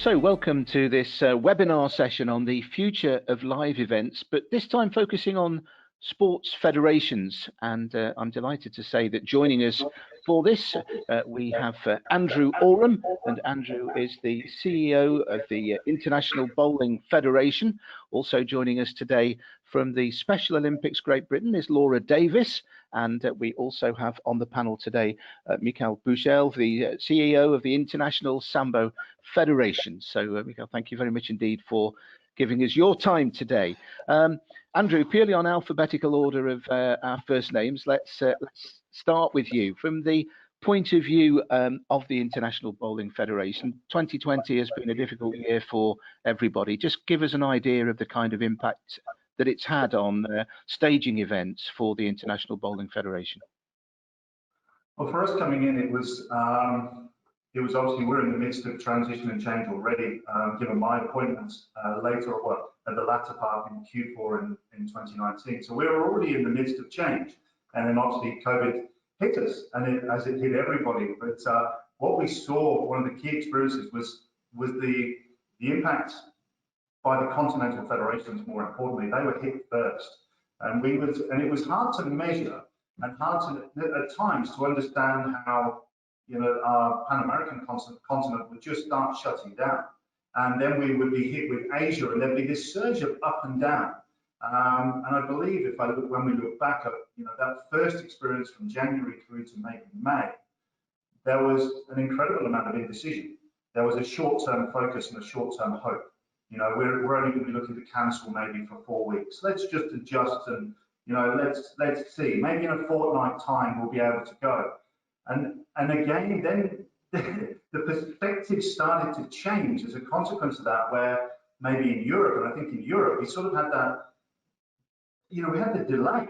So welcome to this webinar session on the future of live events, but this time focusing on sports federations. And I'm delighted to say that joining us for this, we have Andrew Oram, and Andrew is the CEO of the International Bowling Federation. Also joining us today from the Special Olympics Great Britain is Laura Davies, and we also have on the panel today Michal Buchel, the CEO of the International Sambo Federation. So Michal, thank you very much indeed for giving us your time today. Andrew, purely on alphabetical order of our first names, let's start with you. From the point of view of the International Bowling Federation, 2020 has been a difficult year for everybody. Just give us an idea of the kind of impact that it's had on staging events for the International Bowling Federation. Well, for us coming in, it was obviously we're in the midst of transition and change already, given my appointments later, well, at the latter part in Q4 in 2019. So we were already in the midst of change, and then obviously COVID hit us, and as it hit everybody. But what we saw, one of the key experiences was the impact by the continental federations. More importantly, they were hit first, and it was hard to measure and hard to at times to understand how, you know, our Pan American continent would just start shutting down, and then we would be hit with Asia, and there'd be this surge of up and down. And I believe when we look back at, you know, that first experience from January through to May, there was an incredible amount of indecision. There was a short-term focus and a short-term hope. You know, we're only going to be looking to cancel maybe for 4 weeks. Let's just adjust and, you know, let's see. Maybe in a fortnight time we'll be able to go. And again, then the perspective started to change as a consequence of that, where maybe in Europe, and I think in Europe, we sort of had that, you know, we had the delay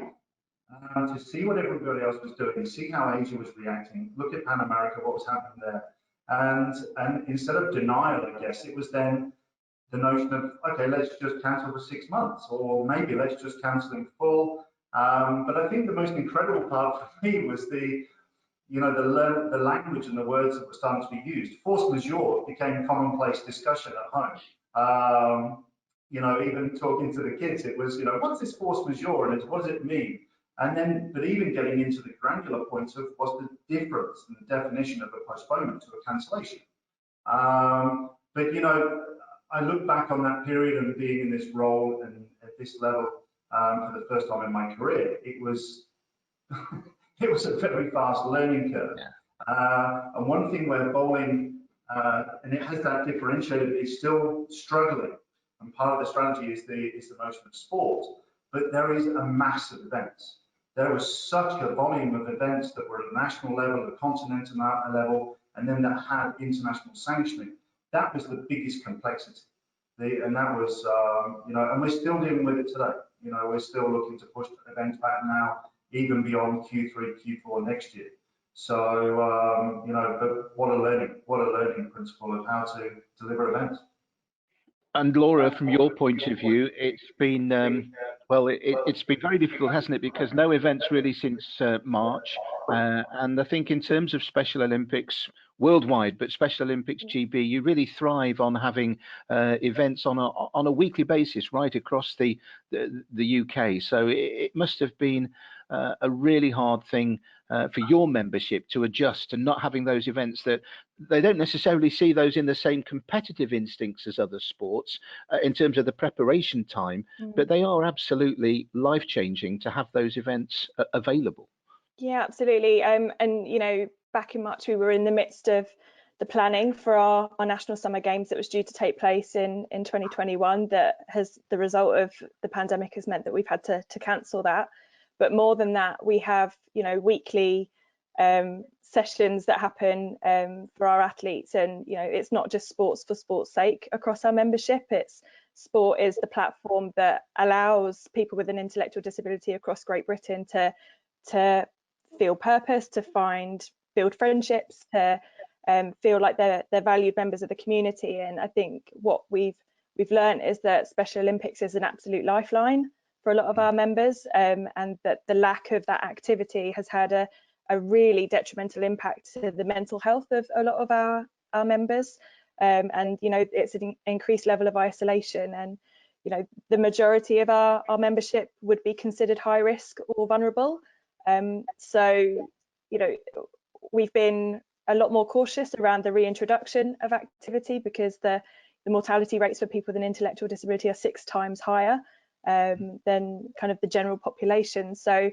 to see what everybody else was doing, see how Asia was reacting, look at Pan America, what was happening there. And instead of denial, I guess, it was then the notion of, okay, let's just cancel for 6 months, or maybe let's just cancel in full. But I think the most incredible part for me was the language and the words that were starting to be used. Force majeure became commonplace discussion at home. You know, even talking to the kids, it was, you know, what's this force majeure and what does it mean? And then, but even getting into the granular points of what's the difference in the definition of a postponement to a cancellation. But, you know, I look back on that period and being in this role and at this level for the first time in my career, it was it was a very fast learning curve. Yeah. And one thing where bowling, and it has that differentiator, it's still struggling. And part of the strategy is the notion of sport, but there is a mass of events. There was such a volume of events that were at a national level, a continental level, and then that had international sanctioning. That was the biggest complexity. And that was, you know, and we're still dealing with it today. You know, we're still looking to push events back now, even beyond Q3, Q4 next year. So, you know, but what a learning principle of how to deliver events. And Laura, from your point of view, it's been well, it's been very difficult, hasn't it? Because no events really since March, and I think in terms of Special Olympics worldwide, but Special Olympics GB, you really thrive on having events on a weekly basis right across the UK. So it must have been a really hard thing for your membership to adjust to not having those events, that they don't necessarily see those in the same competitive instincts as other sports in terms of the preparation time, but they are absolutely life-changing to have those events available. Yeah, absolutely. And you know, back in March, we were in the midst of the planning for our National Summer Games that was due to take place in 2021. That has, the result of the pandemic has meant that we've had to cancel that. But more than that, we have, you know, weekly sessions that happen for our athletes, and you know, it's not just sports for sport's sake across our membership. It's sport is the platform that allows people with an intellectual disability across Great Britain to feel purpose, to build friendships, to feel like they're valued members of the community. And I think what we've learned is that Special Olympics is an absolute lifeline for a lot of our members, and that the lack of that activity has had a really detrimental impact to the mental health of a lot of our members. and it's an increased level of isolation, and the majority of our membership would be considered high risk or vulnerable. So we've been a lot more cautious around the reintroduction of activity, because the mortality rates for people with an intellectual disability are 6 times higher than kind of the general population. So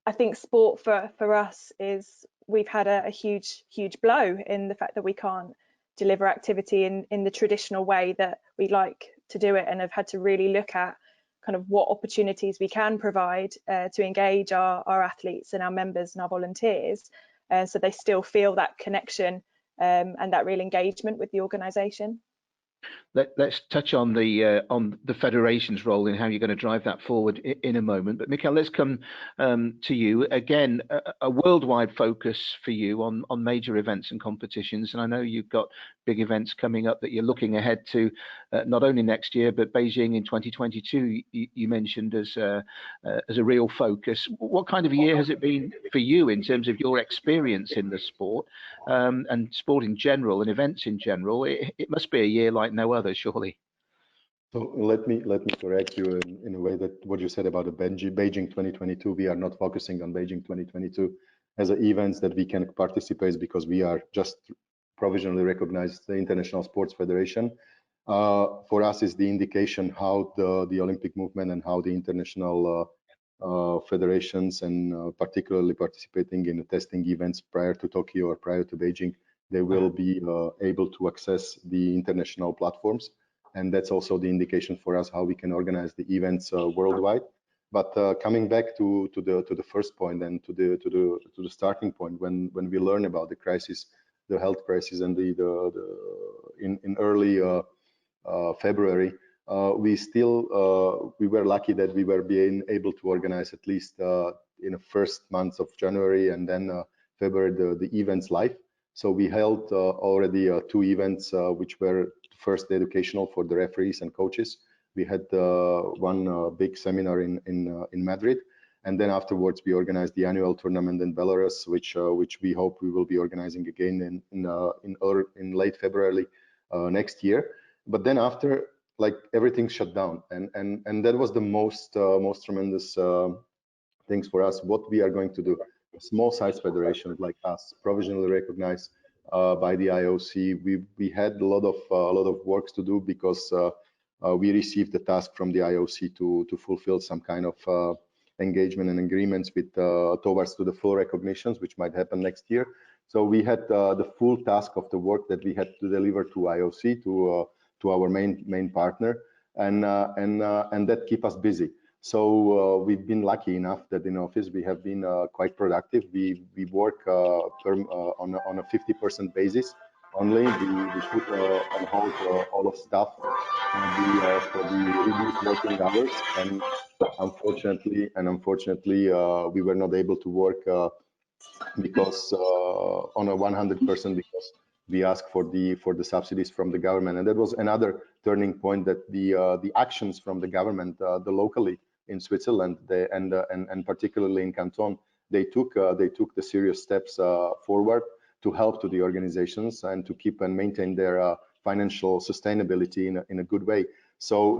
I think sport for us is, we've had a huge blow in the fact that we can't deliver activity in the traditional way that we like to do it, and have had to really look at kind of what opportunities we can provide to engage our athletes and our members and our volunteers, so they still feel that connection and that real engagement with the organisation. Let's touch on the federation's role in how you're going to drive that forward in a moment. But Michal, let's come to you again. A worldwide focus for you on major events and competitions, and I know you've got big events coming up that you're looking ahead to, not only next year but Beijing in 2022. You mentioned as a real focus. What kind of a year has it been for you in terms of your experience in the sport and sport in general and events in general? It must be a year like no other, surely. So let me correct you in a way that what you said about the Beijing 2022, we are not focusing on Beijing 2022 as events that we can participate, because we are just provisionally recognized the International Sports Federation. For us, is the indication how the Olympic movement and how the international federations, and particularly participating in the testing events prior to Tokyo or prior to Beijing, they will be able to access the international platforms, and that's also the indication for us how we can organize the events worldwide. But coming back to the first point and to the starting point, when we learn about the crisis, the health crisis, and in early February, we were lucky that we were being able to organize at least in the first months of January and then February the events live. So we held already 2 events, which were first educational for the referees and coaches. We had one big seminar in Madrid, and then afterwards we organized the annual tournament in Belarus, which we hope we will be organizing again in late February next year. But then after, like, everything shut down, and that was the most tremendous things for us. What we are going to do? A small size federation like us, provisionally recognized by the IOC, we had a lot of works to do, because we received the task from the IOC to fulfill some kind of engagement and agreements with towards to the full recognitions, which might happen next year. So we had the full task of the work that we had to deliver to IOC, to our main partner, and that keep us busy. So we've been lucky enough that in office we have been quite productive. We work on a 50% basis only. We put on hold all of stuff for the reduced working hours, and unfortunately we were not able to work because on a 100%, because we asked for the subsidies from the government, and that was another turning point, that the actions from the government, the locally in Switzerland, and particularly in Canton, they took the serious steps forward to help to the organizations and to keep and maintain their financial sustainability in a good way. So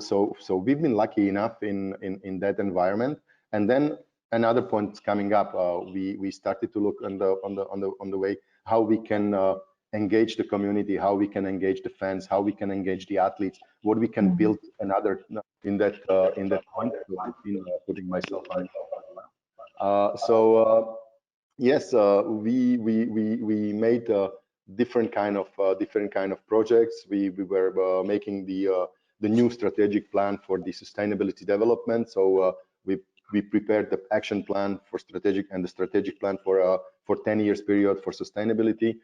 we've been lucky enough in that environment. And then another point coming up, we started to look on the way how we can engage the community, how we can engage the fans, how we can engage the athletes, what we can build another in that point. So I've been putting myself on. Yes, we made different kind of projects. We were making the new strategic plan for the sustainability development. So we prepared the action plan for strategic, and the strategic plan for 10 years period for sustainability.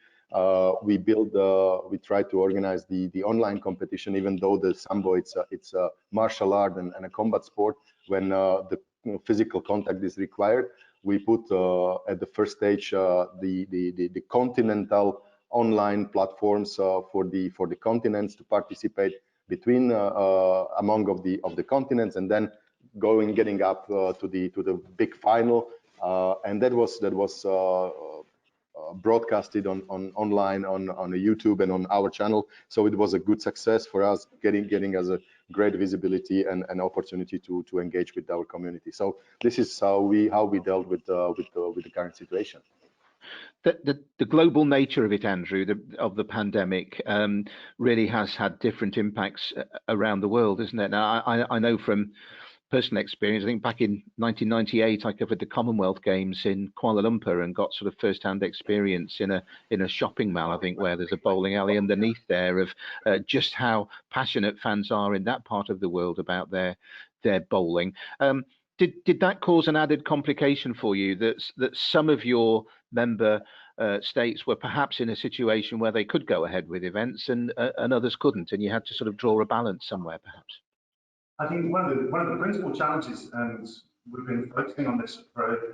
We tried to organize the online competition, even though the Sambo it's a martial art and a combat sport. When the physical contact is required, we put at the first stage the continental online platforms for the continents to participate between among of the continents, and then getting up to the big final, and that was broadcasted online on YouTube and on our channel. So it was a good success for us, getting us a great visibility and an opportunity to engage with our community. So this is how we dealt with the current situation. The global nature of it, Andrew, of the pandemic, really has had different impacts around the world, isn't it? Now, I know from personal experience, I think back in 1998, I covered the Commonwealth Games in Kuala Lumpur and got sort of first-hand experience in a shopping mall, I think, where there's a bowling alley underneath there, of just how passionate fans are in that part of the world about their bowling. Did that cause an added complication for you, that some of your member states were perhaps in a situation where they could go ahead with events and others couldn't, and you had to sort of draw a balance somewhere, perhaps? I think one of the principal challenges, and we've been focusing on this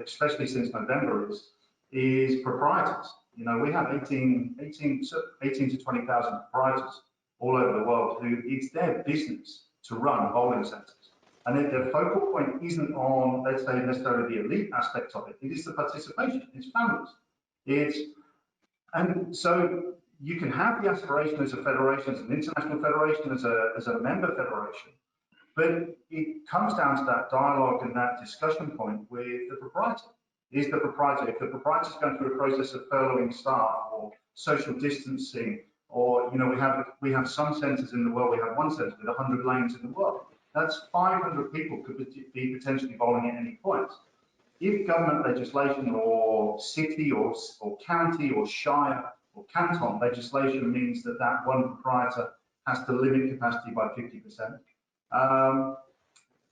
especially since November, is proprietors. You know, we have 18 to 20,000 proprietors all over the world who it's their business to run bowling centres, and their focal point isn't on, let's say, necessarily the elite aspect of it. It is the participation. It's families. And so you can have the aspiration as a federation, as an international federation, as a member federation. But it comes down to that dialogue and that discussion point with the proprietor. Is the proprietor, if the proprietor is going through a process of furloughing staff or social distancing, or, you know, we have some centres in the world, we have one centre with 100 lanes in the world. That's 500 people could be potentially bowling at any point. If government legislation or city or county or shire or canton legislation means that one proprietor has to limit capacity by 50%,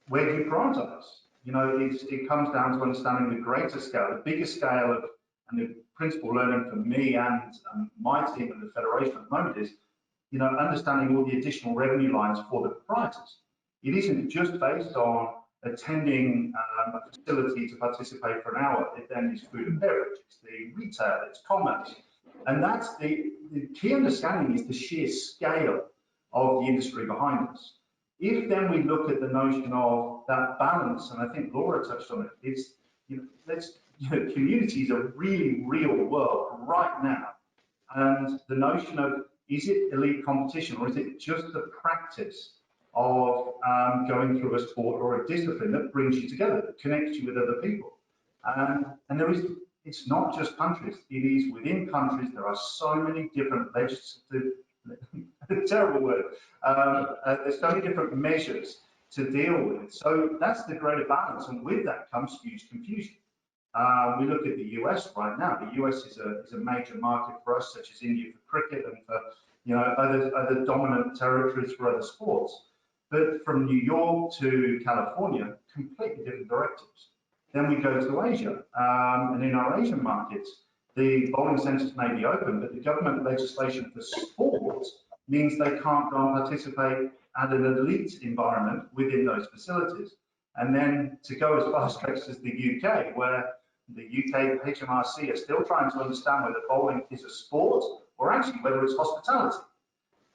where do you prioritize? You know, it comes down to understanding the greater scale, the bigger scale of, and the principal learning for me and my team and the federation at the moment is, you know, understanding all the additional revenue lines for the proprietors. It isn't just based on attending a facility to participate for an hour. It then is food and beverage, it's the retail, it's commerce. And that's the key understanding is the sheer scale of the industry behind us. If then we look at the notion of that balance, and I think Laura touched on it, it's, you know, community is a really real world right now. And the notion of, is it elite competition or is it just the practice of going through a sport or a discipline that brings you together, that connects you with other people? And it's not just countries, it is within countries. There are so many different legislative, terrible word, there's so many different measures to deal with. So that's the greater balance, and with that comes huge confusion. We look at the US right now. The US is a major market for us, such as India for cricket and for, you know, other dominant territories for other sports. But from New York to California, completely different directives. Then we go to Asia, and in our Asian markets, the bowling centres may be open, but the government legislation for sport means they can't go and participate at an elite environment within those facilities. And then to go as far stretched as the UK, where the UK HMRC are still trying to understand whether bowling is a sport or actually whether it's hospitality.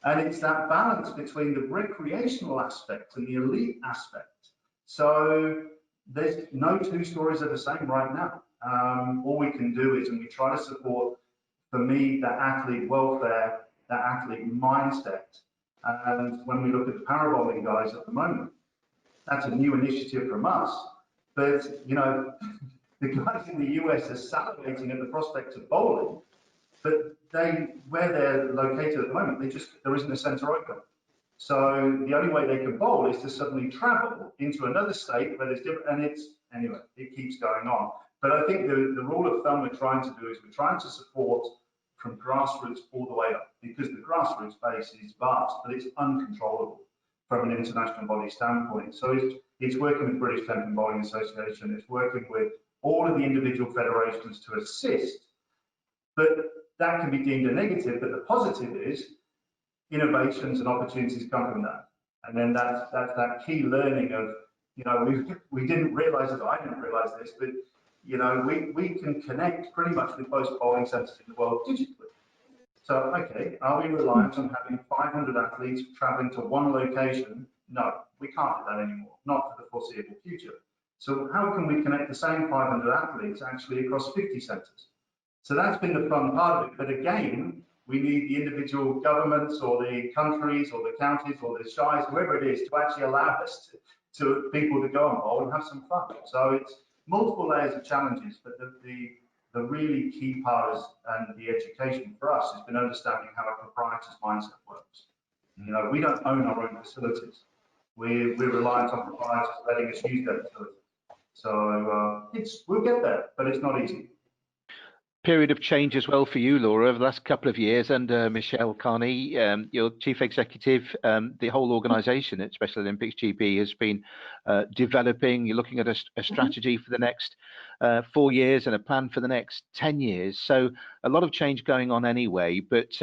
And it's that balance between the recreational aspect and the elite aspect. So there's no two stories are the same right now. All we can do is, and we try to support, for me, that athlete welfare, that athlete mindset. And when we look at the parabowling guys at the moment, that's a new initiative from us. But, you know, the guys in the US are salivating at the prospect of bowling, but where they're located at the moment, there isn't a centre open. So the only way they can bowl is to suddenly travel into another state where there's different, and anyway, it keeps going on. But I think the rule of thumb we're trying to do is we're trying to support from grassroots all the way up, because the grassroots base is vast, but it's uncontrollable from an international body standpoint. So it's working with British Tennis and Bowling Association, it's working with all of the individual federations to assist, but that can be deemed a negative, but the positive is innovations and opportunities come from that. And then that's that key learning of, you know, we didn't realize it, I didn't realize this, but, you know, we can connect pretty much with most bowling centres in the world digitally. So, okay, are we reliant on having 500 athletes traveling to one location? No, we can't do that anymore, not for the foreseeable future. So how can we connect the same 500 athletes actually across 50 centres? So that's been the fun part of it. But again, we need the individual governments or the countries or the counties or the shires, whoever it is, to actually allow us to people to go on board and have some fun. So it's multiple layers of challenges, but the really key part is, and the education for us has been understanding how a proprietor's mindset works. You know, we don't own our own facilities. We're reliant on proprietors letting us use their facilities. So we'll get there, but it's not easy. Period of change as well for you, Laura, over the last couple of years under Michel Carney, your chief executive. The whole organisation at Special Olympics GP has been developing. You're looking at a strategy for the next 4 years and a plan for the next 10 years. So a lot of change going on anyway. But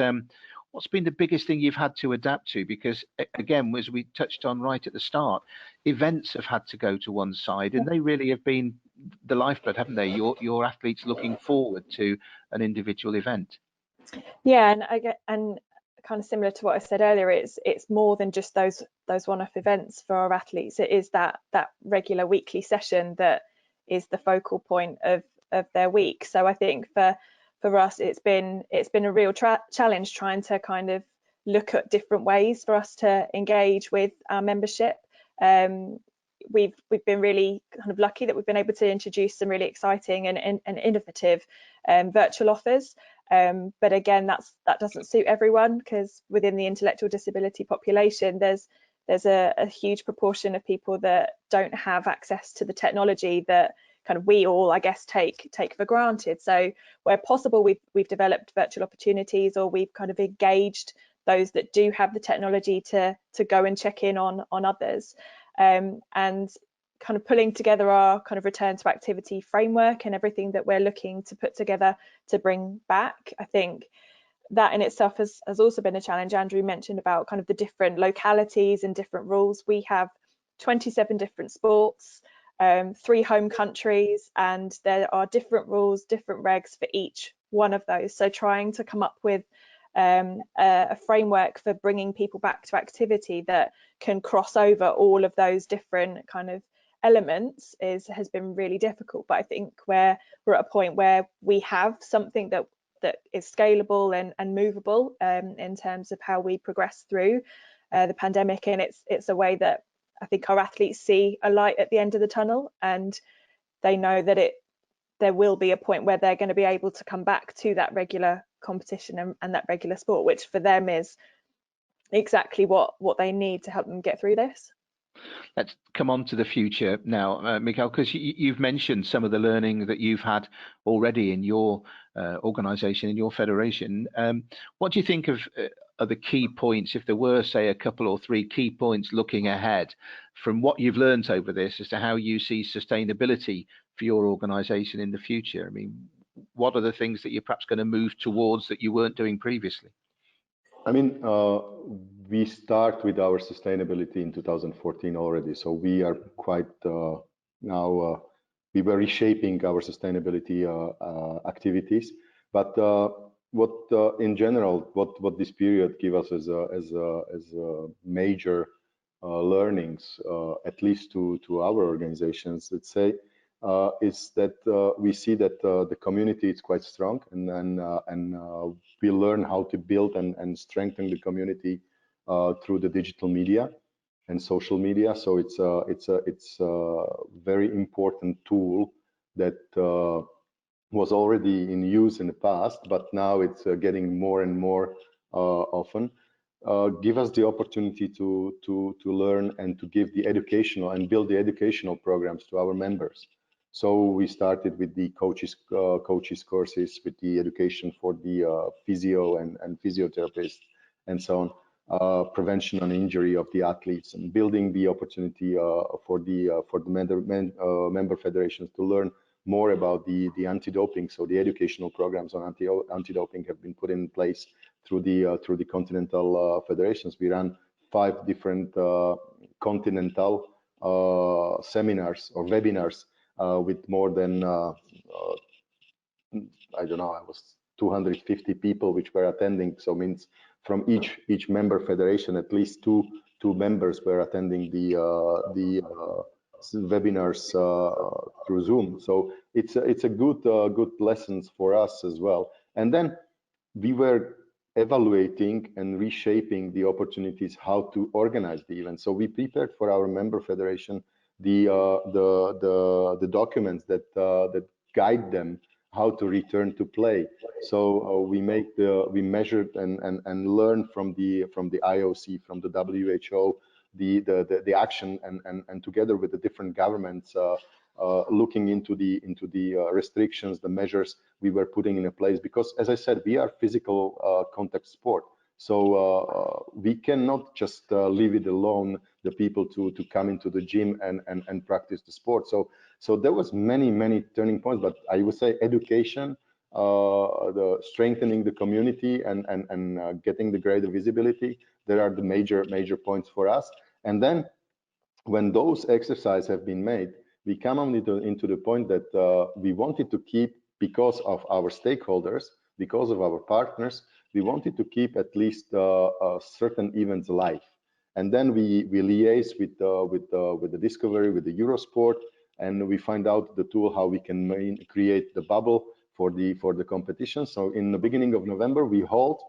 what's been the biggest thing you've had to adapt to? Because again, as we touched on right at the start, events have had to go to one side, and they really have been the lifeblood, haven't they? Your athletes looking forward to an individual event. Yeah, and kind of similar to what I said earlier, it's more than just those one-off events for our athletes. It is that regular weekly session that is the focal point of their week. So I think for us, it's been a real challenge trying to kind of look at different ways for us to engage with our membership. We've been really kind of lucky that we've been able to introduce some really exciting and innovative virtual offers. But again, that doesn't suit everyone, because within the intellectual disability population, there's a huge proportion of people that don't have access to the technology that kind of we all, I guess, take for granted. So where possible, we've developed virtual opportunities, or we've kind of engaged those that do have the technology to go and check in on others. And kind of pulling together our kind of return to activity framework and everything that we're looking to put together to bring back. I think that in itself has also been a challenge. Andrew mentioned about kind of the different localities and different rules. We have 27 different sports, 3 home countries, and there are different rules, different regs for each one of those. So trying to come up with a framework for bringing people back to activity that can cross over all of those different kind of elements has been really difficult. But I think we're at a point where we have something that is scalable and movable in terms of how we progress through the pandemic, and it's a way that I think our athletes see a light at the end of the tunnel, and they know that there will be a point where they're going to be able to come back to that regular competition and that regular sport, which for them is exactly what they need to help them get through this. Let's come on to the future now, Michal, because you've mentioned some of the learning that you've had already in your organisation, in your federation. What do you think of the key points, if there were, say, a couple or 3 key points looking ahead from what you've learned over this, as to how you see sustainability for your organisation in the future? I mean, what are the things that you're perhaps going to move towards that you weren't doing previously? I mean, we start with our sustainability in 2014 already, so we are quite now we were reshaping our sustainability activities. But what in general, what this period gave us as a major learnings, at least to our organizations, let's say, is that we see that the community is quite strong, and we learn how to build and strengthen the community through the digital media and social media. So it's a very important tool that was already in use in the past, but now it's getting more and more often. Give us the opportunity to learn and to give the educational and build the educational programs to our members. So we started with the coaches courses, with the education for the physio and physiotherapists and so on, prevention and injury of the athletes, and building the opportunity for the member federations to learn more about the anti-doping. So the educational programs on anti-doping have been put in place through the continental federations. We ran 5 different continental seminars or webinars with more than I don't know, I was 250 people which were attending. So means from each member federation, at least two members were attending the webinars through Zoom. So it's a good lessons for us as well. And then we were evaluating and reshaping the opportunities how to organize the event. So we prepared for our member federation the documents that guide them how to return to play. So we measured and learned from the IOC, from the WHO, the action, and together with the different governments, looking into the restrictions, the measures we were putting in place. Because as I said, we are physical contact sport. So we cannot just leave it alone, the people to come into the gym and practice the sport. So there was many turning points, but I would say education, the strengthening the community and getting the greater visibility, there are the major points for us. And then when those exercises have been made, we come on into the point that we wanted to keep, because of our stakeholders, because of our partners, we wanted to keep at least certain events alive. And then we liaise with the Discovery, with the Eurosport, and we find out the tool how we can create the bubble for the competition. So in the beginning of November, we held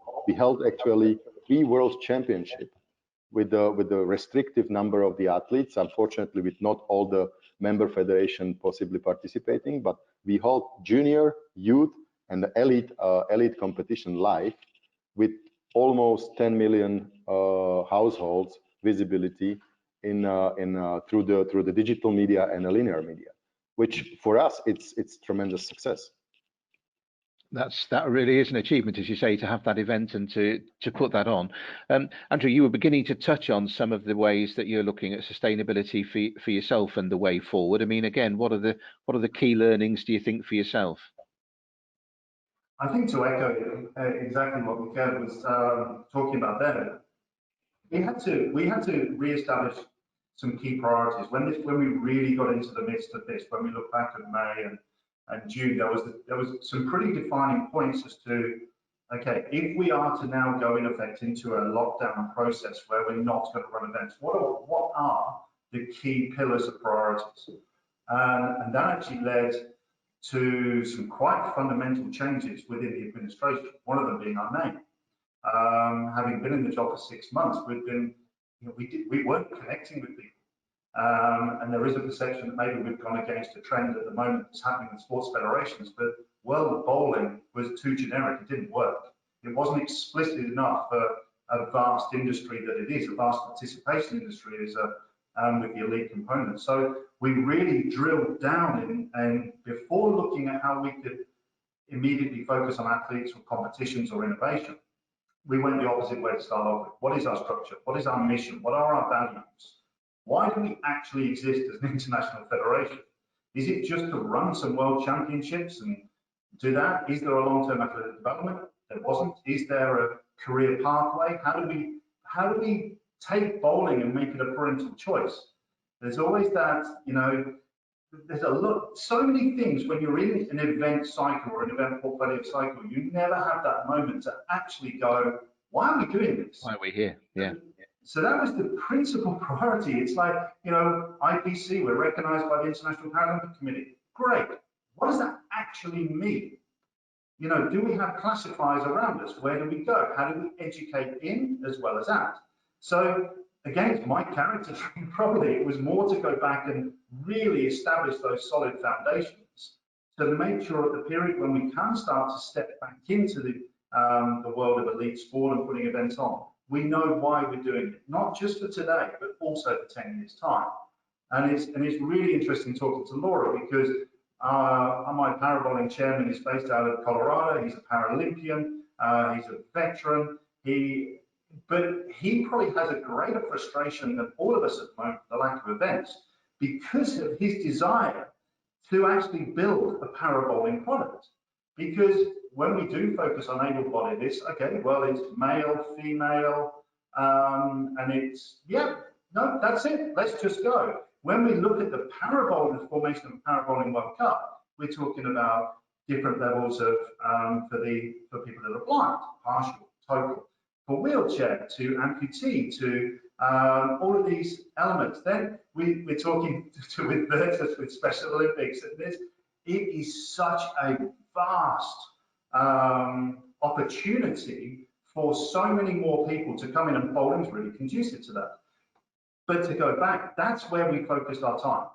actually 3 World Championships with the restrictive number of the athletes, unfortunately with not all the member federation possibly participating, but we hold junior, youth, and the elite competition live with almost 10 million households visibility through the digital media and the linear media, which for us it's tremendous success. That really is an achievement, as you say, to have that event and to put that on. Andrew, you were beginning to touch on some of the ways that you're looking at sustainability for yourself and the way forward. I mean, again, what are the key learnings, do you think, for yourself? I think to echo exactly what Michal was talking about there, we had to re-establish some key priorities. When we really got into the midst of this, when we look back at May and June, there was some pretty defining points as to, okay, if we are to now go in effect into a lockdown process where we're not going to run events, what are the key pillars of priorities? And that actually led to some quite fundamental changes within the administration, one of them being our name. Having been in the job for 6 months, we weren't connecting with people. And there is a perception that maybe we've gone against a trend at the moment that's happening with sports federations, but World Bowling was too generic, it didn't work. It wasn't explicit enough for a vast industry that it is, a vast participation industry is with the elite component. So we really drilled down and before looking at how we could immediately focus on athletes or competitions or innovation, we went the opposite way to start off with. What is our structure? What is our mission? What are our values? Why do we actually exist as an international federation? Is it just to run some world championships and do that? Is there a long-term athletic development? There wasn't. Is there a career pathway? How do we take bowling and make it a parental choice? There's always that, there's so many things when you're in an event cycle or an event portfolio cycle, you never have that moment to actually go, why are we doing this? Why are we here? Yeah. So that was the principal priority. It's like, IPC, we're recognized by the International Paralympic Committee. Great. What does that actually mean? Do we have classifiers around us? Where do we go? How do we educate in as well as out? So again, it's my character trait, probably. It was more to go back and really establish those solid foundations to make sure at the period when we can start to step back into the world of elite sport and putting events on, we know why we're doing it, not just for today, but also for 10 years' time. And it's really interesting talking to Laura because my parabowling chairman is based out of Colorado. He's a Paralympian. He's a veteran. But he probably has a greater frustration than all of us at the moment, the lack of events, because of his desire to actually build a parabowling product. Because when we do focus on able-bodied, it's okay, well, it's male, female, and it's, no, that's it, let's just go. When we look at the parabowling, formation of the Parabowling World Cup, we're talking about different levels of, for people that are blind, partial, total, for wheelchair, to amputee, to all of these elements. Then we're talking with Virtus, with Special Olympics, and it is such a vast opportunity for so many more people to come in, and bowling's really conducive to that. But to go back, that's where we focused our time.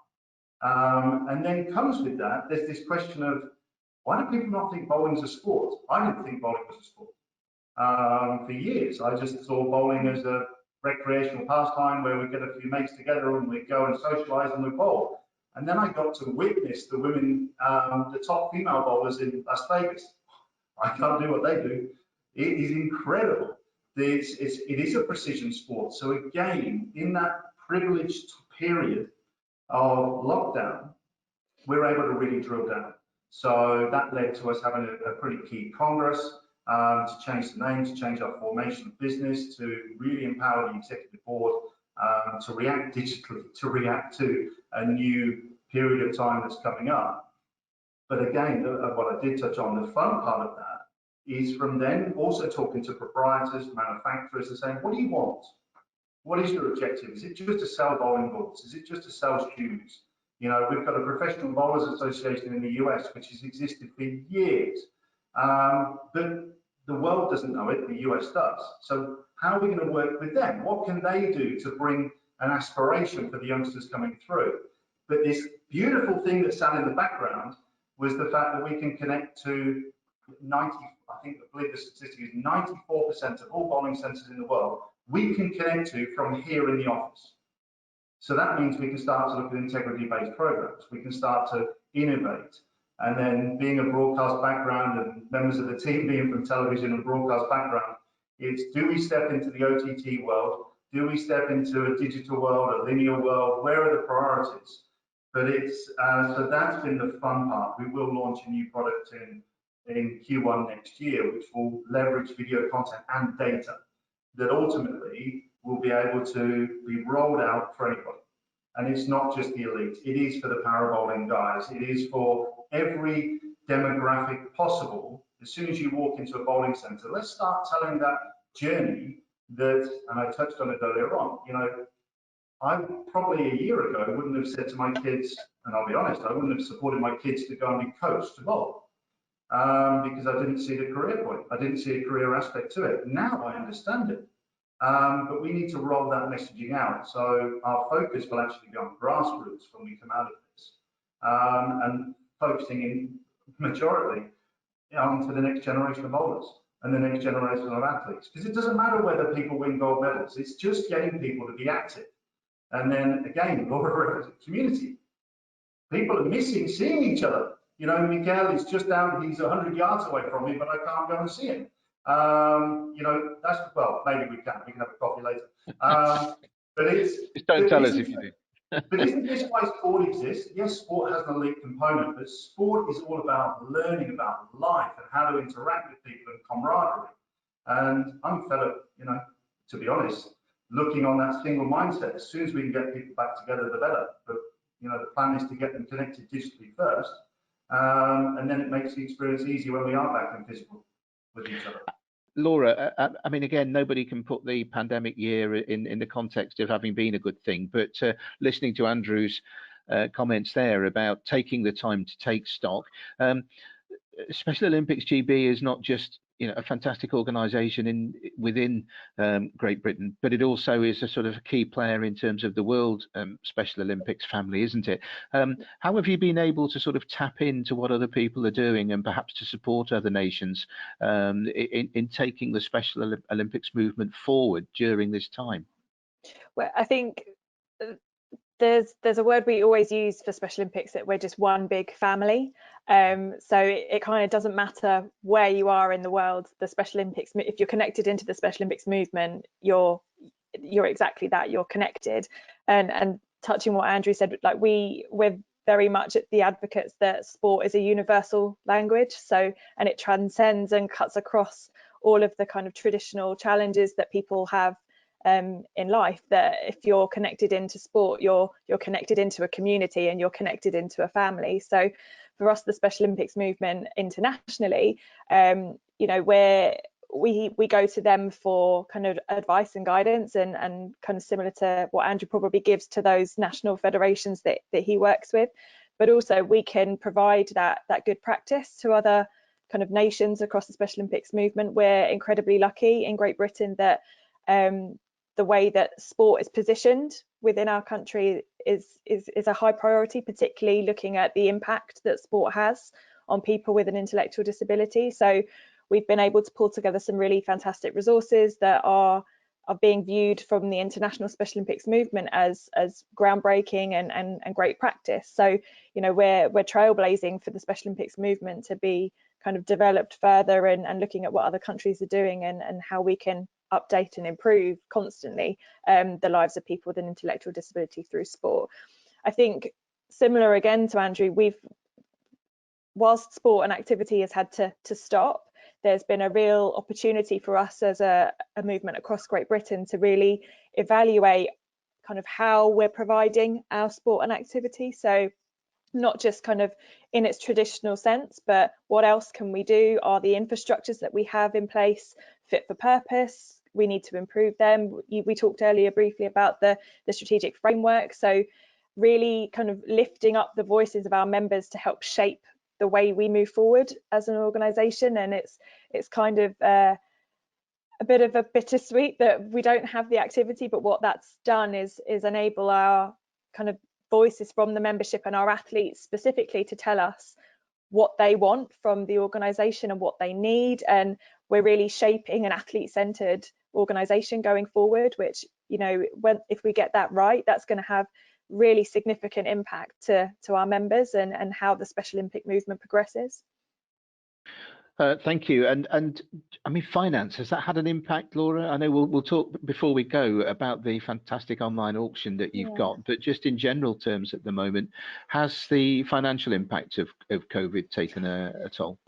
And then comes with that, there's this question of, why do people not think bowling's a sport? I didn't think bowling was a sport. For years, I just saw bowling as a recreational pastime where we get a few mates together and we go and socialise and we bowl. And then I got to witness the women, the top female bowlers in Las Vegas. I can't do what they do. It is incredible. It is a precision sport. So again, in that privileged period of lockdown, we're able to really drill down. So that led to us having a pretty key congress to change the name, to change our formation of business, to really empower the executive board to react digitally, to react to a new period of time that's coming up. But again, what I did touch on, the fun part of that is from then also talking to proprietors, manufacturers, and saying, what do you want? What is your objective? Is it just to sell bowling balls? Is it just to sell shoes? You know, we've got a Professional Bowlers Association in the US, which has existed for years. But the world doesn't know it, the US does. So how are we going to work with them? What can they do to bring an aspiration for the youngsters coming through? But this beautiful thing that sat in the background was the fact that we can connect to 90, I believe the statistic is 94% of all bowling centres in the world we can connect to from here in the office. So that means we can start to look at integrity-based programs. We can start to innovate. And then being a broadcast background and members of the team being from television and broadcast background, it's do we step into the OTT world? Do we step into a digital world, a linear world? Where are the priorities? But it's, so that's been the fun part. We will launch a new product in Q1 next year, which will leverage video content and data that ultimately will be able to be rolled out for anybody. And it's not just the elite, it is for the para bowling guys, it is for every demographic possible. As soon as you walk into a bowling centre, let's start telling that journey that, and I touched on it earlier on, you know, I probably a year ago wouldn't have said to my kids, and I'll be honest, I wouldn't have supported my kids to go and be coached to bowl. Because I didn't see the career point. I didn't see a career aspect to it. Now I understand it. But we need to roll that messaging out. So our focus will actually be on grassroots when we come out of this. And focusing in majority onto the next generation of bowlers and the next generation of athletes. Because it doesn't matter whether people win gold medals. It's just getting people to be active. And then again, community. People are missing seeing each other. You know, Michal is just down, he's 100 yards away from me, but I can't go and see him. You know, that's, well, maybe we can have a coffee later. But it's... Just don't tell us if you do. But isn't this why sport exists? Yes, sport has an elite component, but sport is all about learning about life and how to interact with people and camaraderie. And I'm fed up, you know, to be honest, looking on that single mindset. As soon as we can get people back together, the better. But, you know, the plan is to get them connected digitally first. And then it makes the experience easier when we are back in physical with each other. Laura, I mean, again, nobody can put the pandemic year in the context of having been a good thing, but listening to Andrew's comments there about taking the time to take stock, Special Olympics GB is not just, you know, a fantastic organisation within Great Britain, but it also is a sort of a key player in terms of the world Special Olympics family, isn't it? How have you been able to sort of tap into what other people are doing and perhaps to support other nations in taking the Special Olympics movement forward during this time? Well, I think there's a word we always use for Special Olympics, that we're just one big family. So it kind of doesn't matter where you are in the world. The Special Olympics, if you're connected into the Special Olympics movement, you're exactly that. You're connected. And touching what Andrew said, like we're very much at the advocates that sport is a universal language. So, and it transcends and cuts across all of the kind of traditional challenges that people have in life, that if you're connected into sport, you're connected into a community and you're connected into a family. So for us, the Special Olympics movement internationally, you know, we go to them for kind of advice and guidance, and kind of similar to what Andrew probably gives to those national federations that he works with. But also we can provide that good practice to other kind of nations across the Special Olympics movement. We're incredibly lucky in Great Britain that the way that sport is positioned within our country is a high priority, particularly looking at the impact that sport has on people with an intellectual disability. So we've been able to pull together some really fantastic resources that are being viewed from the international Special Olympics movement as groundbreaking and great practice. So, you know, we're trailblazing for the Special Olympics movement to be kind of developed further, and looking at what other countries are doing, and how we can update and improve constantly the lives of people with an intellectual disability through sport. I think similar again to Andrew, whilst sport and activity has had to stop, there's been a real opportunity for us as a movement across Great Britain to really evaluate kind of how we're providing our sport and activity. So not just kind of in its traditional sense, but what else can we do? Are the infrastructures that we have in place fit for purpose? We need to improve them. We talked earlier briefly about the strategic framework. So really kind of lifting up the voices of our members to help shape the way we move forward as an organisation. And it's kind of a bit of a bittersweet that we don't have the activity, but what that's done is enable our kind of voices from the membership and our athletes specifically to tell us what they want from the organisation and what they need. And we're really shaping an athlete-centred organisation going forward, which, you know, if we get that right, that's going to have really significant impact to our members and how the Special Olympic movement progresses. Thank you. And I mean, finance, has that had an impact, Laura? I know we'll talk before we go about the fantastic online auction that you've got, but just in general terms at the moment, has the financial impact of COVID taken a toll?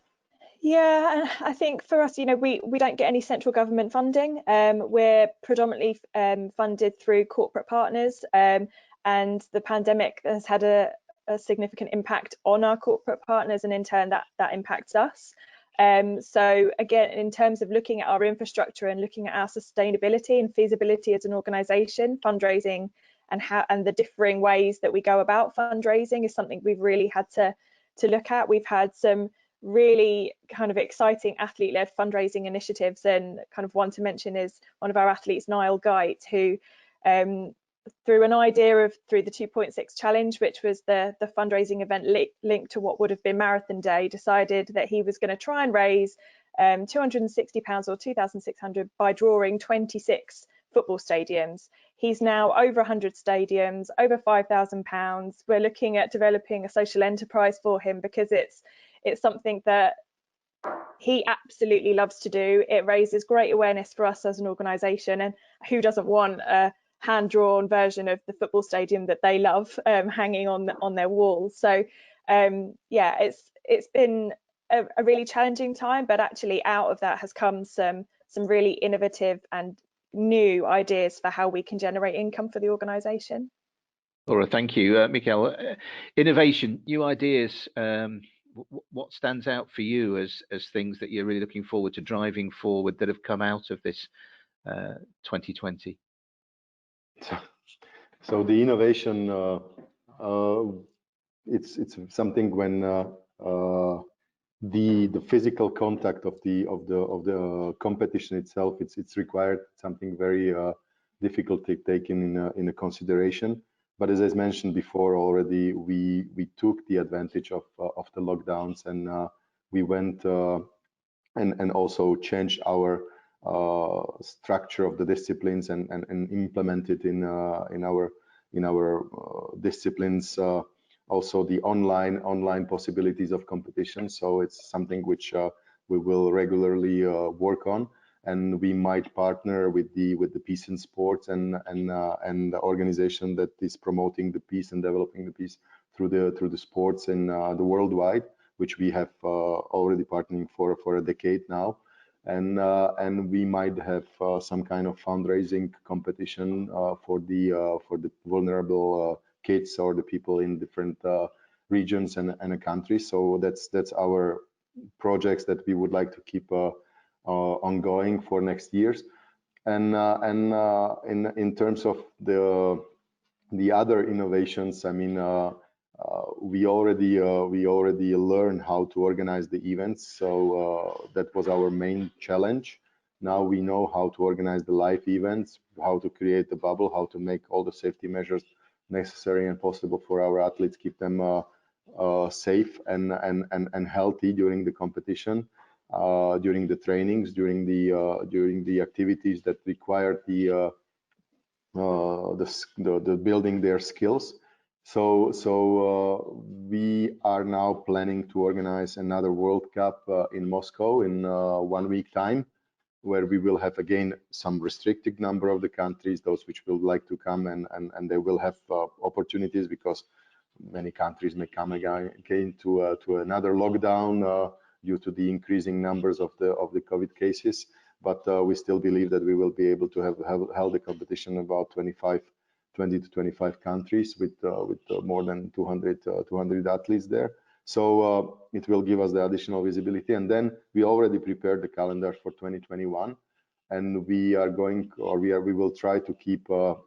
Yeah, I think for us, you know, we don't get any central government funding. We're predominantly funded through corporate partners, and the pandemic has had a significant impact on our corporate partners, and in turn that impacts us. So again, in terms of looking at our infrastructure and looking at our sustainability and feasibility as an organisation, fundraising and the differing ways that we go about fundraising is something we've really had to look at. We've had some really kind of exciting athlete-led fundraising initiatives, and kind of one to mention is one of our athletes, Niall Geit, who through an idea through the 2.6 challenge, which was the fundraising event linked to what would have been Marathon Day, decided that he was going to try and raise £260 or 2,600 by drawing 26 football stadiums. He's now over 100 stadiums, over £5,000. We're looking at developing a social enterprise for him because it's something that he absolutely loves to do. It raises great awareness for us as an organisation, and who doesn't want a hand-drawn version of the football stadium that they love hanging on their walls? So yeah, it's been a really challenging time, but actually out of that has come some really innovative and new ideas for how we can generate income for the organisation. Laura, thank you. Michal, innovation, new ideas, what stands out for you as things that you're really looking forward to driving forward that have come out of this 2020? So the innovation, it's something when the physical contact of the competition itself, it's required something very difficult to take in a consideration. But as I mentioned before already, we took the advantage of the lockdowns, and we went and also changed our structure of the disciplines and implemented in our disciplines also the online possibilities of competition. So it's something which we will regularly work on, and we might partner with the Peace in Sports and the organization that is promoting the peace and developing the peace through the sports in the worldwide, which we have already partnering for a decade now. And we might have some kind of fundraising competition for the vulnerable kids or the people in different regions and countries. So that's our projects that we would like to keep ongoing for next years. And in terms of the other innovations, I mean, we already learned how to organize the events, so that was our main challenge. Now we know how to organize the live events, how to create the bubble, how to make all the safety measures necessary and possible for our athletes, keep them safe and healthy during the competition, during the trainings, during the activities that require the building their skills. So we are now planning to organize another World Cup in Moscow in 1 week time, where we will have again some restricted number of the countries, those which will like to come, and they will have opportunities, because many countries may come again to another lockdown due to the increasing numbers of the COVID cases. But we still believe that we will be able to have held the competition in about 20 to 25 countries with more than 200 athletes there. So it will give us the additional visibility. And then we already prepared the calendar for 2021, and we are going, or we will try to keep the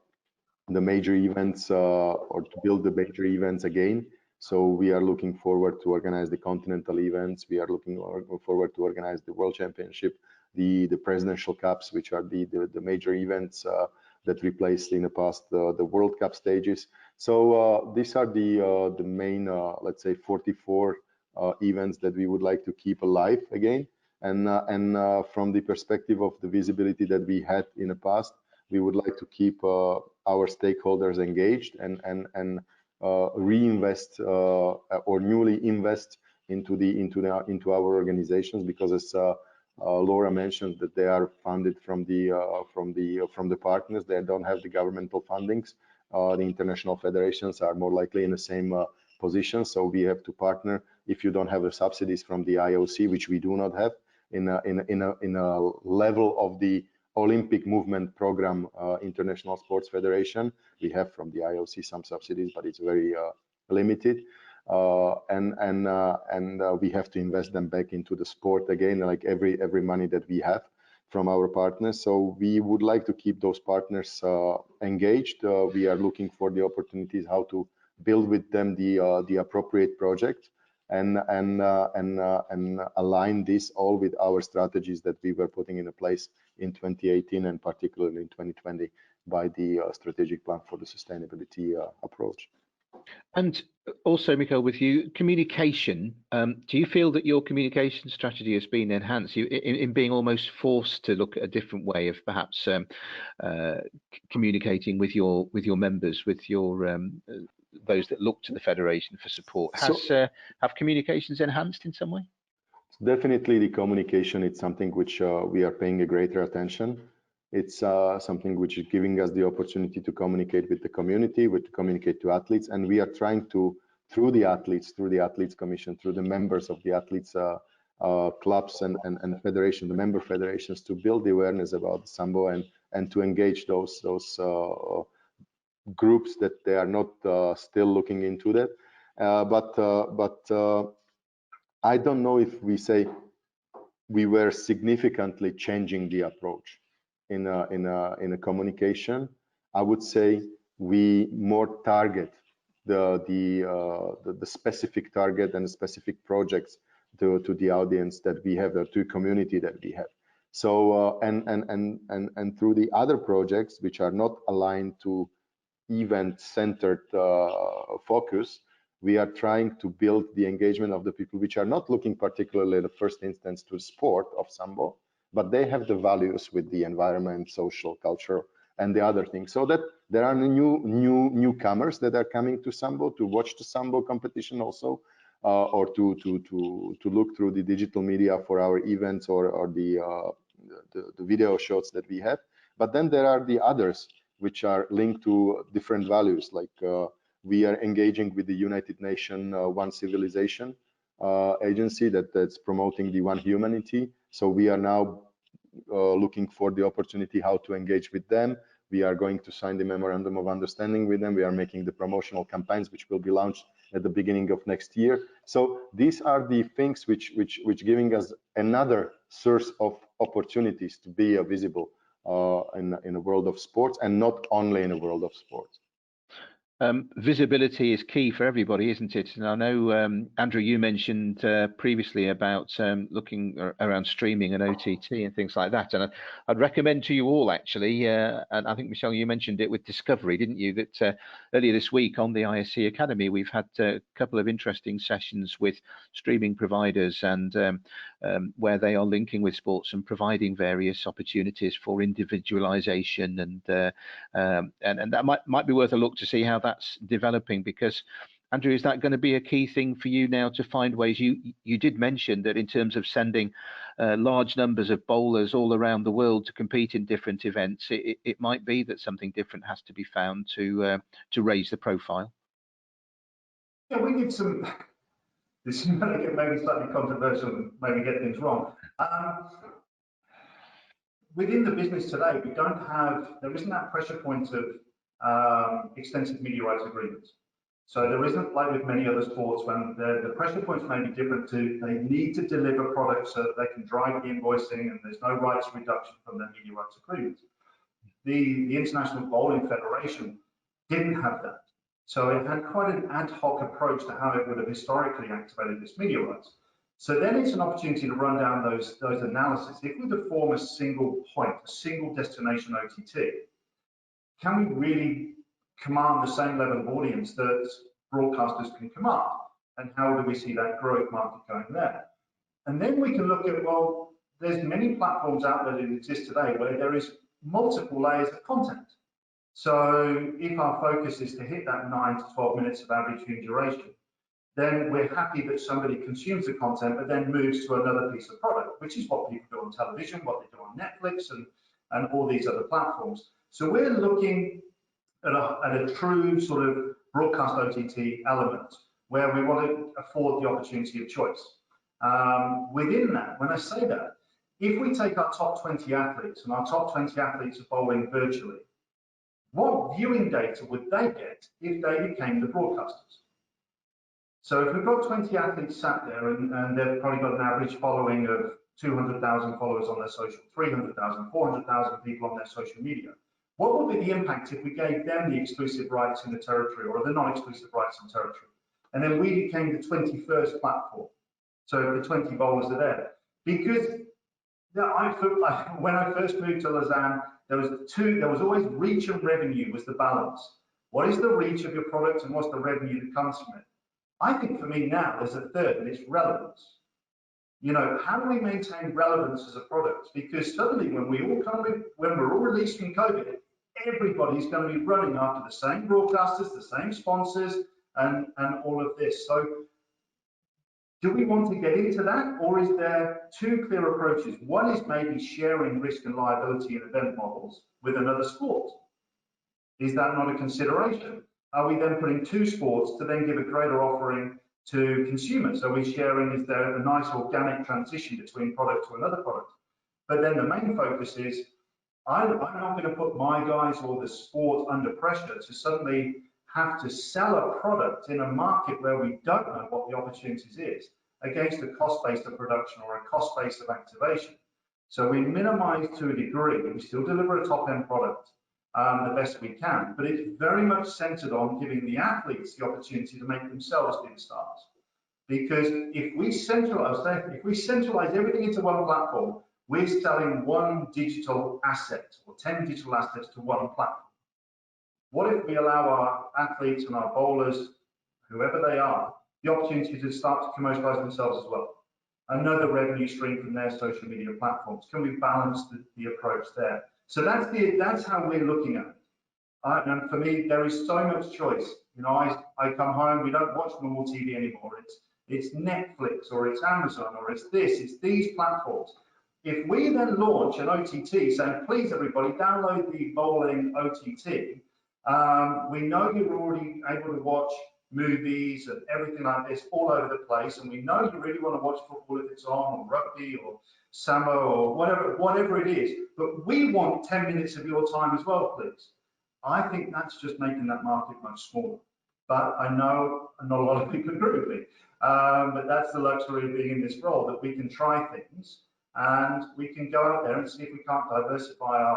major events or to build the major events again. So we are looking forward to organize the continental events. We are looking forward to organize the World Championship, the presidential cups, which are the major events that replaced in the past the World Cup stages. So these are the main, let's say, 44 events that we would like to keep alive again. And from the perspective of the visibility that we had in the past, we would like to keep our stakeholders engaged and reinvest or newly invest into our organizations, because as Laura mentioned, that they are funded from the partners. They don't have the governmental fundings. The international federations are more likely in the same position, so we have to partner. If you don't have the subsidies from the IOC, which we do not have, in a level of the Olympic Movement Program, International Sports Federation, we have from the IOC some subsidies, but it's very limited. And we have to invest them back into the sport again, like every money that we have from our partners. So we would like to keep those partners engaged. We are looking for the opportunities how to build with them the appropriate project and align this all with our strategies that we were putting into place in 2018 and particularly in 2020 by the strategic plan for the sustainability approach. And also, Michal, with you, communication, do you feel that your communication strategy has been enhanced in being almost forced to look at a different way of perhaps communicating with your members, with your those that look to the federation for support? Have communications enhanced in some way? Definitely, the communication is something which we are paying a greater attention. It's something which is giving us the opportunity to communicate with the community, to communicate to athletes, and we are trying to, through the athletes commission, through the members of the athletes clubs and federation, the member federations, to build the awareness about Sambo and to engage those groups that they are not still looking into that. But I don't know if we say we were significantly changing the approach in a communication. I would say we more target the specific target and specific projects to the audience that we have, to community that we have. So and through the other projects which are not aligned to event-centered focus, we are trying to build the engagement of the people which are not looking particularly in the first instance to sport of Sambo, but they have the values with the environment, social, culture, and the other things. So that there are newcomers that are coming to Sambo to watch the Sambo competition also, or to look through the digital media for our events or the video shots that we have. But then there are the others which are linked to different values, like we are engaging with the United Nations One Civilization agency that's promoting the one humanity. So we are now looking for the opportunity how to engage with them. We are going to sign the memorandum of understanding with them. We are making the promotional campaigns which will be launched at the beginning of next year. So these are the things which giving us another source of opportunities to be visible in the world of sports, and not only in the world of sports. Visibility is key for everybody, isn't it? And I know, Andrew, you mentioned previously about looking around streaming and OTT and things like that. And I'd recommend to you all, actually, and I think, Michal, you mentioned it with Discovery, didn't you? That earlier this week on the ISC Academy, we've had a couple of interesting sessions with streaming providers, and where they are linking with sports and providing various opportunities for individualization, and that might be worth a look to see how that's developing. Because, Andrew, is that going to be a key thing for you now, to find ways? You did mention that in terms of sending large numbers of bowlers all around the world to compete in different events, it might be that something different has to be found to raise the profile. Yeah, we did some. This is going to get maybe slightly controversial and maybe get things wrong. Within the business today, there isn't that pressure point of extensive media rights agreements. So there isn't, like with many other sports, when the pressure points may be different to, they need to deliver products so that they can drive the invoicing, and there's no rights reduction from their media rights agreements. The International Bowling Federation didn't have that. So it had quite an ad hoc approach to how it would have historically activated its media rights. So then it's an opportunity to run down those analyses. If we were to form a single point, a single destination OTT, can we really command the same level of audience that broadcasters can command? And how do we see that growth market going there? And then we can look at, well, there's many platforms out there that exist today where there is multiple layers of content. So if our focus is to hit that 9 to 12 minutes of average viewing duration, then we're happy that somebody consumes the content but then moves to another piece of product, which is what people do on television, what they do on Netflix, and all these other platforms. So we're looking at a true sort of broadcast OTT element where we want to afford the opportunity of choice. Within that, when I say that, if we take our top 20 athletes, and our top 20 athletes are bowling virtually, what viewing data would they get if they became the broadcasters? So if we've got 20 athletes sat there, and they've probably got an average following of 200,000 followers on their social, 300,000, 400,000 people on their social media, what would be the impact if we gave them the exclusive rights in the territory, or the non-exclusive rights in territory? And then we became the 21st platform. So the 20 bowlers are there. Because I felt like when I first moved to Lausanne, there was always reach and revenue was the balance. What is the reach of your product, and what's the revenue that comes from it? I think for me now, there's a third, and it's relevance. You know, how do we maintain relevance as a product? Because suddenly when we're all released from COVID, everybody's going to be running after the same broadcasters, the same sponsors, and all of this. So do we want to get into that, or is there two clear approaches? One is maybe sharing risk and liability in event models with another sport. Is that not a consideration? Are we then putting two sports to then give a greater offering to consumers? Are we sharing, is there a nice organic transition between product to another product? But then the main focus is, I'm not going to put my guys or the sport under pressure to suddenly have to sell a product in a market where we don't know what the opportunities is, against a cost base of production or a cost base of activation. So we minimize to a degree, we still deliver a top end product the best we can, but it's very much centered on giving the athletes the opportunity to make themselves be the stars. Because if we centralize everything into one platform, we're selling one digital asset or 10 digital assets to one platform. What if we allow our athletes and our bowlers, whoever they are, the opportunity to start to commercialize themselves as well? Another revenue stream from their social media platforms. Can we balance the approach there? So that's how we're looking at it. And for me, there is so much choice. You know, I come home, we don't watch normal TV anymore. It's Netflix, or it's Amazon, or it's these platforms. If we then launch an OTT saying, please everybody, download the bowling OTT, we know you're already able to watch movies and everything like this all over the place, and we know you really want to watch football if it's on, or rugby, or Sambo, or whatever it is, but we want 10 minutes of your time as well, please. I think that's just making that market much smaller. but I know not a lot of people agree with me. But that's the luxury of being in this role, that we can try things and we can go out there and see if we can't diversify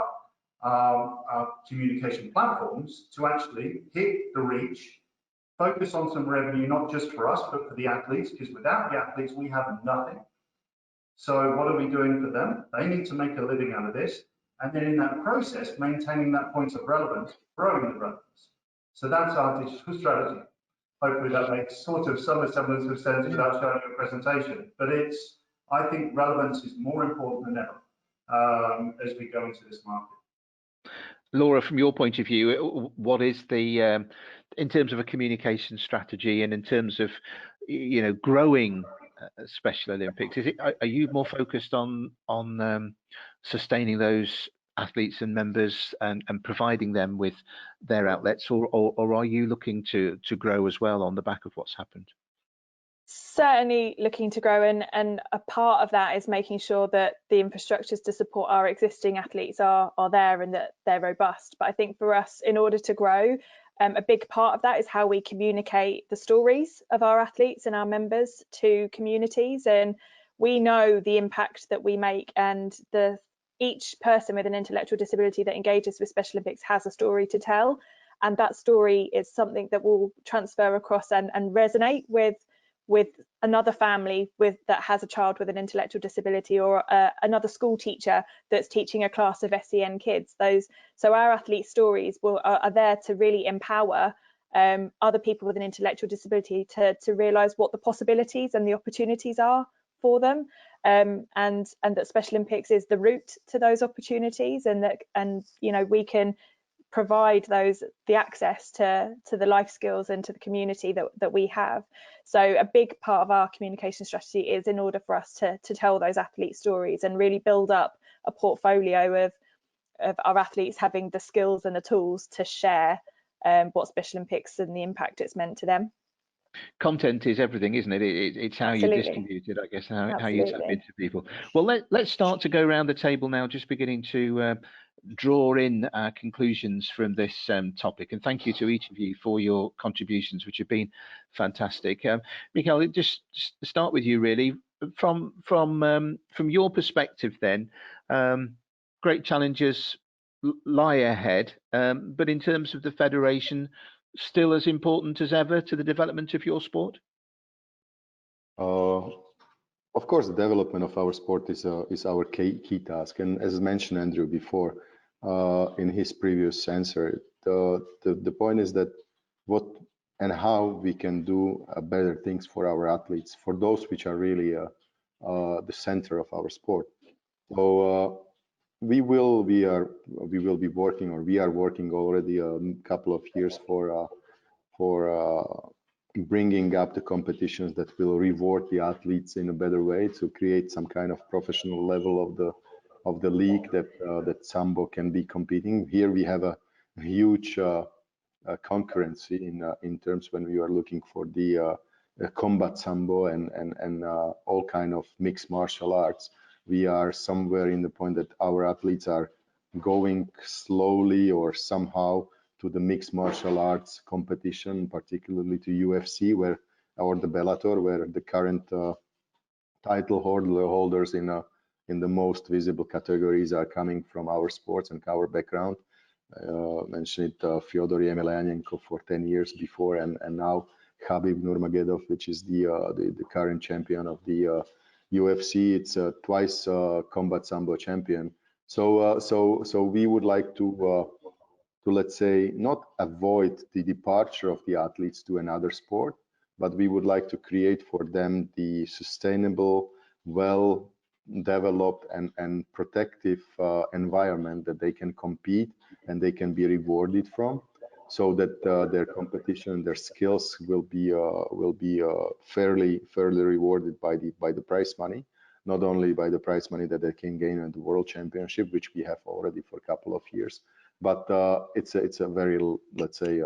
our communication platforms to actually hit the reach, focus on some revenue, not just for us, but for the athletes, because without the athletes, we have nothing. So what are we doing for them? They need to make a living out of this. And then in that process, maintaining that point of relevance, growing the relevance. So that's our digital strategy. Hopefully that makes sort of some semblance of sense without showing a presentation. But I think relevance is more important than ever as we go into this market. Laura, from your point of view, what is the, in terms of a communication strategy and in terms of, growing Special Olympics, are you more focused on sustaining those athletes and members and providing them with their outlets, or are you looking to grow as well on the back of what's happened? Certainly looking to grow, and a part of that is making sure that the infrastructures to support our existing athletes are there and that they're robust. But I think for us, in order to grow, a big part of that is how we communicate the stories of our athletes and our members to communities. And we know the impact that we make, and each person with an intellectual disability that engages with Special Olympics has a story to tell. And that story is something that will transfer across and resonate with another family that has a child with an intellectual disability, or another school teacher that's teaching a class of SEN kids. So our athlete stories are there to really empower other people with an intellectual disability to realise what the possibilities and the opportunities are for them, and that Special Olympics is the route to those opportunities, and we can provide the access to the life skills and to the community that we have. So a big part of our communication strategy is in order for us to tell those athlete stories and really build up a portfolio of our athletes having the skills and the tools to share what Special Olympics and the impact it's meant to them. Content is everything, isn't it? It's how you distribute it, I guess, how you tap into people. Well, let's start to go around the table now, just beginning to draw in conclusions from this topic. And thank you to each of you for your contributions, which have been fantastic. Michal, just start with you, really. From your perspective then, great challenges lie ahead, but in terms of the federation, still as important as ever to the development of your sport? Of course, the development of our sport is our key task. And as mentioned Andrew before in his previous answer, the point is that what and how we can do better things for our athletes, for those which are really the center of our sport. So we are working, or we are working already a couple of years for bringing up the competitions that will reward the athletes in a better way, to create some kind of professional level of the league that Sambo can be competing. Here we have a huge concurrency in terms when we are looking for the combat Sambo and all kind of mixed martial arts. We are somewhere in the point that our athletes are going slowly or somehow to the mixed martial arts competition, particularly to UFC, or the Bellator, where the current title holders in the most visible categories are coming from our sports and our background. Mentioned Fyodor Yemelyanenko for 10 years before, and now Khabib Nurmagomedov, which is the current champion of the UFC. It's twice combat Sambo champion. So we would like to let's say not avoid the departure of the athletes to another sport, but we would like to create for them the sustainable, well developed and protective environment that they can compete and they can be rewarded from, so that their competition, their skills will be fairly rewarded by the prize money, not only by the prize money that they can gain at the World Championship, which we have already for a couple of years, but it's a very, let's say,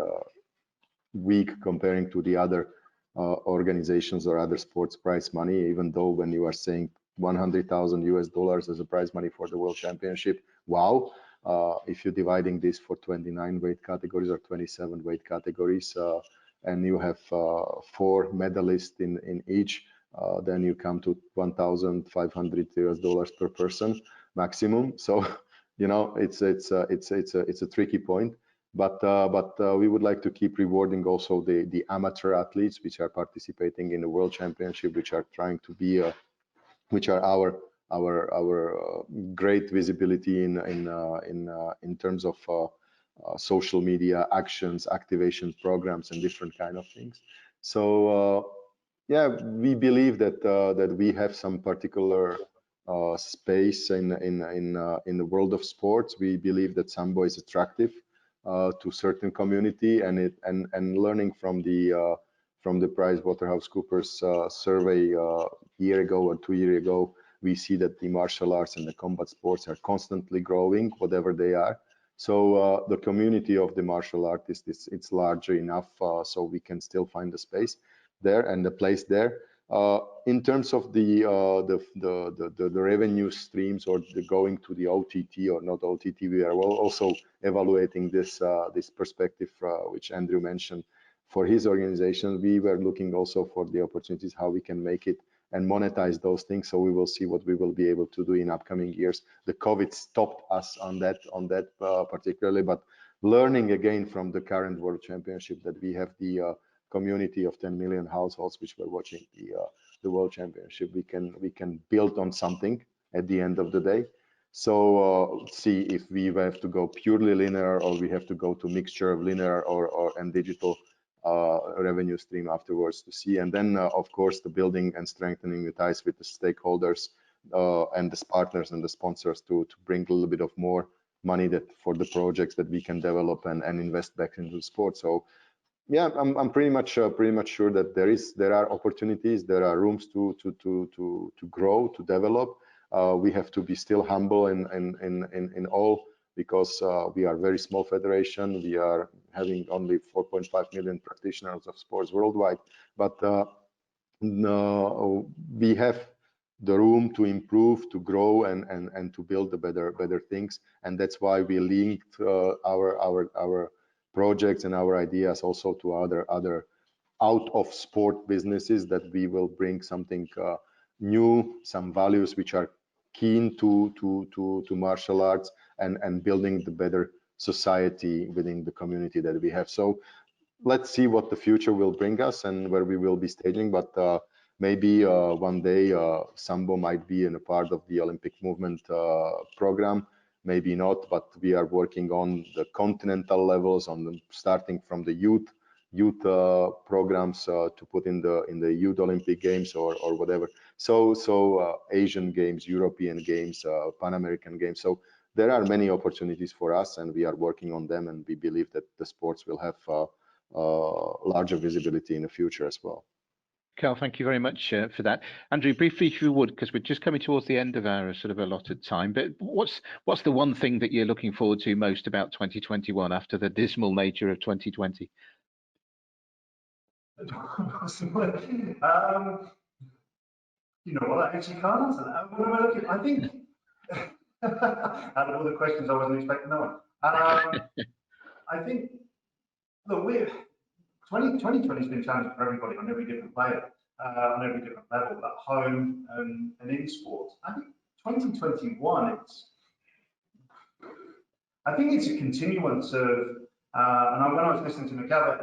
weak comparing to the other organizations or other sports prize money. Even though when you are saying $100,000 as a prize money for the World Championship, wow. If you're dividing this for 29 weight categories or 27 weight categories, and you have 4 medalists in each, then you come to $1,500 per person maximum. So you know, it's a tricky point. But we would like to keep rewarding also the amateur athletes which are participating in the World Championship, which are trying to be which are our great visibility in terms of social media actions, activation programs, and different kind of things. So yeah, we believe that that we have some particular space in the world of sports. We believe that Sambo is attractive to certain community, and learning from the PricewaterhouseCoopers survey year ago or 2 years ago, we see that the martial arts and the combat sports are constantly growing, whatever they are. So the community of the martial artists, it's larger enough, so we can still find the space there and the place there. In terms of the revenue streams, or the going to the OTT or not OTT, we are also evaluating this perspective, which Andrew mentioned for his organization. We were looking also for the opportunities how we can make it and monetize those things. So we will see what we will be able to do in upcoming years. The COVID stopped us on that particularly, but learning again from the current World Championship that we have the community of 10 million households which were watching the World Championship. We can build on something at the end of the day. So see if we have to go purely linear, or we have to go to mixture of linear and digital revenue stream afterwards to see. And then of course the building and strengthening the ties with the stakeholders and the partners and the sponsors to bring a little bit of more money for the projects that we can develop and invest back into the sport. So yeah, I'm pretty much sure that there are opportunities, there are rooms to grow, to develop. We have to be still humble in all, because we are a very small federation. We are having only 4.5 million practitioners of sports worldwide, but no, we have the room to improve, to grow, and to build the better things. And that's why we linked our projects and our ideas also to other out of sport businesses, that we will bring something new, some values which are keen to martial arts and building the better society within the community that we have. So let's see what the future will bring us and where we will be staging, but maybe one day Sambo might be in a part of the Olympic movement program. Maybe not, but we are working on the continental levels, starting from the youth programs to put in the youth Olympic Games or whatever. So Asian Games, European Games, Pan American Games. So there are many opportunities for us, and we are working on them, and we believe that the sports will have larger visibility in the future as well. Carl, thank you very much for that. Andrew, briefly, if you would, because we're just coming towards the end of our sort of allotted time, but what's the one thing that you're looking forward to most about 2021 after the dismal nature of 2020? You know what, I actually can't answer that. What am I looking? I think out of all the questions, I wasn't expecting that one. I think, look, 2020 has been challenging for everybody on every different player, on every different level, at home and in sports. I think 2021, I think it's a continuance of, and when I was listening to Michal,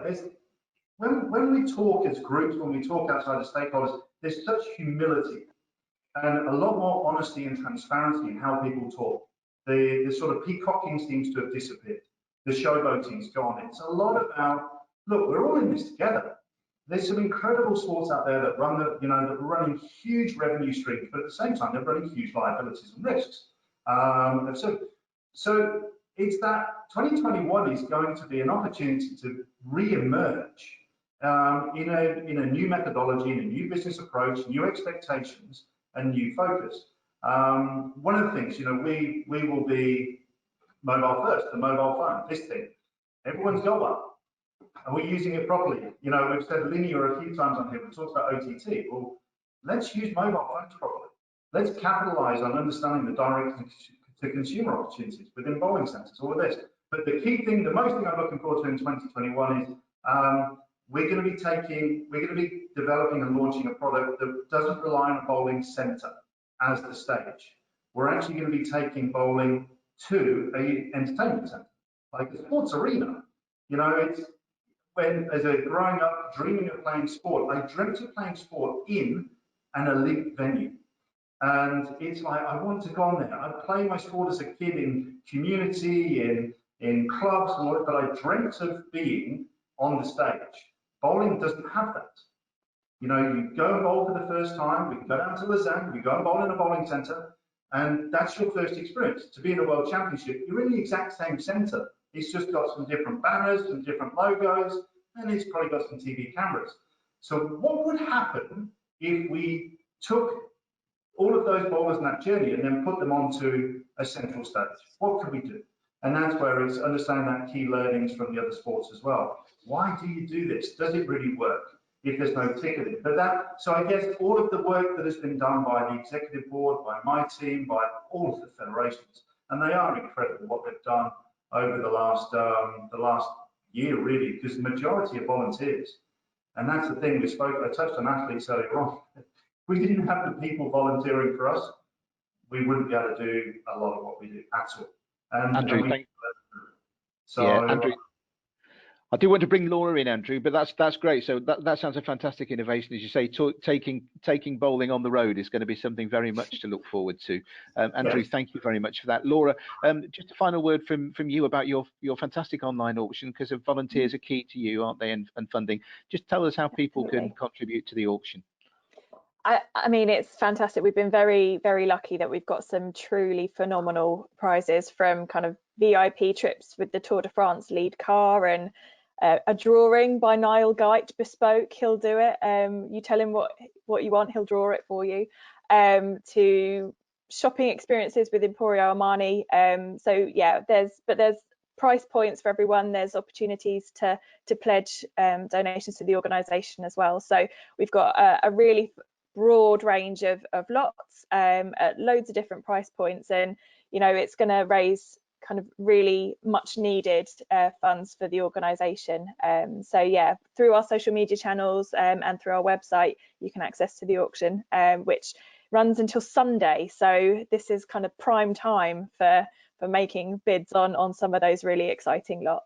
when we talk as groups, when we talk outside the stakeholders, there's such humility and a lot more honesty and transparency in how people talk. The sort of peacocking seems to have disappeared. The showboating's gone. It's a lot about, look, we're all in this together. There's some incredible sports out there that run that are running huge revenue streams, but at the same time, they're running huge liabilities and risks. So it's that 2021 is going to be an opportunity to re-emerge in a new methodology, in a new business approach, new expectations, and new focus. One of the things, we will be mobile first, the mobile phone, this thing. Everyone's got one. Are we using it properly? We've said linear a few times on here. We talked about OTT. Well, let's use mobile phones properly. Let's capitalize on understanding the direct to consumer opportunities within bowling centers, all of this. But the key thing, the most thing I'm looking forward to in 2021 is we're going to be developing and launching a product that doesn't rely on a bowling centre as the stage. We're actually going to be taking bowling to a entertainment centre, like a sports arena. You know, it's when, as a growing up, dreaming of playing sport, I dreamt of playing sport in an elite venue. And it's like, I want to go on there. I played my sport as a kid in community, in clubs, and all that, but I dreamt of being on the stage. Bowling doesn't have that. You know, you go and bowl for the first time, we go down to Lausanne, we go and bowl in a bowling centre, and that's your first experience. To be in a world championship, you're in the exact same centre. It's just got some different banners, some different logos, and it's probably got some TV cameras. So what would happen if we took all of those bowlers in that journey and then put them onto a central stage? What could we do? And that's where it's understanding that key learnings from the other sports as well. Why do you do this? Does it really work if there's no ticketing? But so I guess all of the work that has been done by the executive board, by my team, by all of the federations, and they are incredible what they've done over the last year, really, because the majority are volunteers. And that's the thing I touched on athletes earlier on. If we didn't have the people volunteering for us, we wouldn't be able to do a lot of what we do at all. Andrew, Andrew, I do want to bring Laura in, Andrew, but that's great. So that sounds a fantastic innovation, as you say. Taking bowling on the road is going to be something very much to look forward to. Andrew, thank you very much for that. Laura, just a final word from you about your fantastic online auction, because volunteers are key to you, aren't they, and funding. Just tell us how people can contribute to the auction. I mean, it's fantastic. We've been very, very lucky that we've got some truly phenomenal prizes, from kind of VIP trips with the Tour de France lead car, and a drawing by Niall Geit, bespoke. He'll do it. You tell him what you want, he'll draw it for you. To shopping experiences with Emporio Armani. So yeah, there's price points for everyone. There's opportunities to pledge donations to the organisation as well. So we've got a really broad range of lots at loads of different price points, and you know, it's going to raise kind of really much needed funds for the organisation. So yeah, through our social media channels and through our website, you can access to the auction, which runs until Sunday. So this is kind of prime time for making bids on some of those really exciting lots.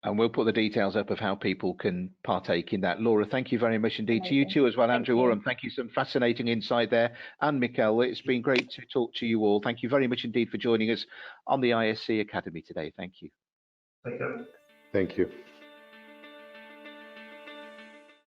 And we'll put the details up of how people can partake in that. Laura, thank you very much indeed. Amazing. To you too as well, Andrew. Oram, thank you. Some fascinating insight there. And Michal, it's been great to talk to you all. Thank you very much indeed for joining us on the ISC Academy today. Thank you. Thank you. Thank you.